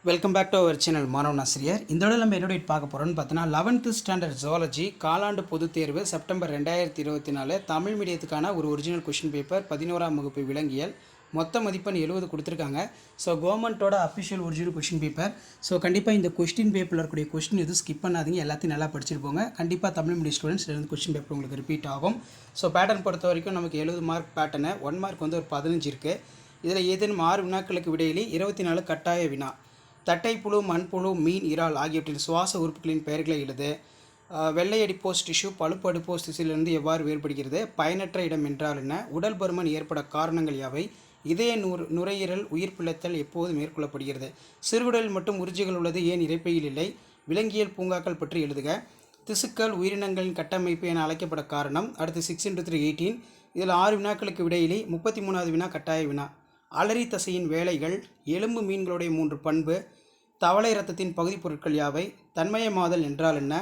Welcome back to our channel மாணவன் ஆசிரியர். இந்த விட நம்ம என்னோட பார்க்க போகிறோம்னு பார்த்தோன்னா 11th ஸ்டாண்டர்ட் ஜுவாலஜி காலாண்டு பொதுத் தேர்வு செப்டம்பர் 2024 தமிழ் மீடியத்துக்கான ஒரு ஒரிஜினல் கொஷின் பேப்பர் 11ஆம் வகுப்பு விலங்கியல் மொத்த மதிப்பெண் 70 கொடுத்துருக்காங்க. ஸோ கவர்மெண்ட்டோட official original question paper. So கண்டிப்பாக இந்த கொஸ்டின் பேப்பரில் இருக்கக்கூடிய கொஸ்டின் எதுவும் ஸ்கிப் பண்ணாதீங்க, எல்லாத்தையும் நல்லா படிச்சிருப்போங்க. கண்டிப்பாக தமிழ் மீடியம் ஸ்டூடெண்ட்ஸ் இருந்து கொஸ்டின் பேப்பர் உங்களுக்கு ரிப்பீட் ஆகும். ஸோ பேட்டர்ன் பொறுத்த வரைக்கும் நமக்கு 70 மார்க் பேட்டர்னு 1 மார்க் வந்து ஒரு 15 இருக்குது. இதில் ஏதேனும் 6 வினாக்களுக்கு விடையிலே 24 கட்டாய வினா. தட்டைப்புழு, மண்புழு, மீன், இறால் ஆகியவற்றின் சுவாச உறுப்புகளின் பெயர்களை எழுது. வெள்ளை அடிப்போஸ் டிஷ்யூ பழுப்பு அடிப்போஸ் திசுவிலிருந்து எவ்வாறு வேறுபடுகிறது? பயனற்ற இடம் என்றால் என்ன? உடல் பருமன் ஏற்பட காரணங்கள் யாவை? இதய நுரையீரல் உயிர் பிழைத்தல் எப்போது மேற்கொள்ளப்படுகிறது? சிறுகுடலில் மட்டும் உறிஞ்சிகள் உள்ளது, ஏன் இரைப்பையில் இல்லை? விலங்கியல் பூங்காக்கள் பற்றி எழுதுக. திசுக்கள் உயிரினங்களின் கட்டமைப்பு என அழைக்கப்பட காரணம். அடுத்து 6 × 3 18. இதில் 6 வினாக்களுக்கு விடையிலே 33வது வினா கட்டாய வினா. அலரி தசையின் வேலைகள். எலும்பு மீன்களுடைய 3 பண்பு. தவளை இரத்தத்தின் பகுதி பொருட்கள் யாவை? தன்மயமாதல் என்றால் என்ன?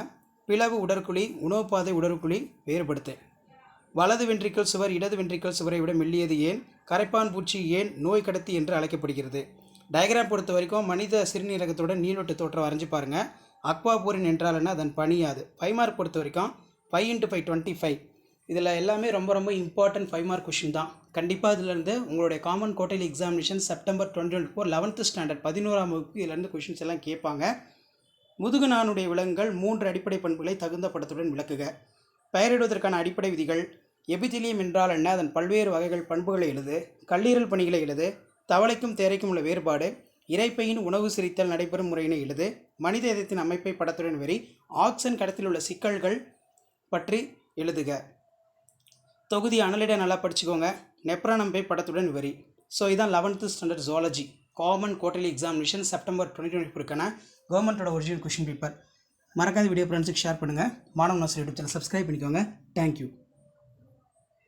பிளவு உடற்குழி, உணவுப்பாதை உடற்குழி வேறுபடுத்து. வலது வென்ட்ரிக்கல் சுவர் இடது வென்ட்ரிக்கல் சுவரை விட மெல்லியது ஏன்? கரைப்பான் பூச்சி ஏன் நோய் கடத்தி என்று அழைக்கப்படுகிறது? டயக்ராம் பொறுத்த வரைக்கும் மனித சிறுநீரகத்துடன் நீள்வட்டு தோற்றம் வரைஞ்சி பாருங்கள். அக்வாபோரின் என்றால் என்ன? அதன் பணியாது. 5 மார்க் பொறுத்த வரைக்கும் 5 × 5 25. இதில் எல்லாமே ரொம்ப இம்பார்ட்டன்ட் 5 மார்க் கொஷின் தான். கண்டிப்பாக இதிலேருந்து உங்களுடைய common quarterly examination September 2024 11th standard 11ஆம் வகுப்பு இதிலேருந்து கொஷின்ஸ் எல்லாம் கேட்பாங்க. முதுகு நானுடைய விலங்குகள் 3 அடிப்படை பண்புகளை தகுந்த படத்துடன் விளக்குக. பெயரிடுவதற்கான அடிப்படை விதிகள். எபிதிலியம் என்றால் என்ன? அதன் பல்வேறு வகைகள் பண்புகளை எழுது. கல்லீரல் பணிகளை எழுது. தவளைக்கும் தேரைக்கும் உள்ள வேறுபாடு. இரைப்பையின் உணவு சிரித்தல் நடைபெறும் முறையினை எழுது. மனித இதயத்தின் அமைப்பை படத்துடன் வரி. ஆக்சிஜன் கடத்தில் உள்ள சிக்கல்கள் பற்றி எழுதுக. தொகுதி அனலிட நல்லா படிச்சுக்கோங்க. நெப்ரானம்பை படத்துடன் வரி. ஸோ இதான் 11th standard zoology common quarterly examination September 2024 கவர்மெண்ட்டோட ஒரிஜினல் கொஷின் பேப்பர். மறக்காத வீடியோ ஃப்ரெண்ட்ஸுக்கு ஷேர் பண்ணுங்கள். மாணவன் ஆசிரியர் யூடியூப் சேனல் சப்ஸ்கிரைப் பண்ணிக்கோங்க. தேங்க்யூ.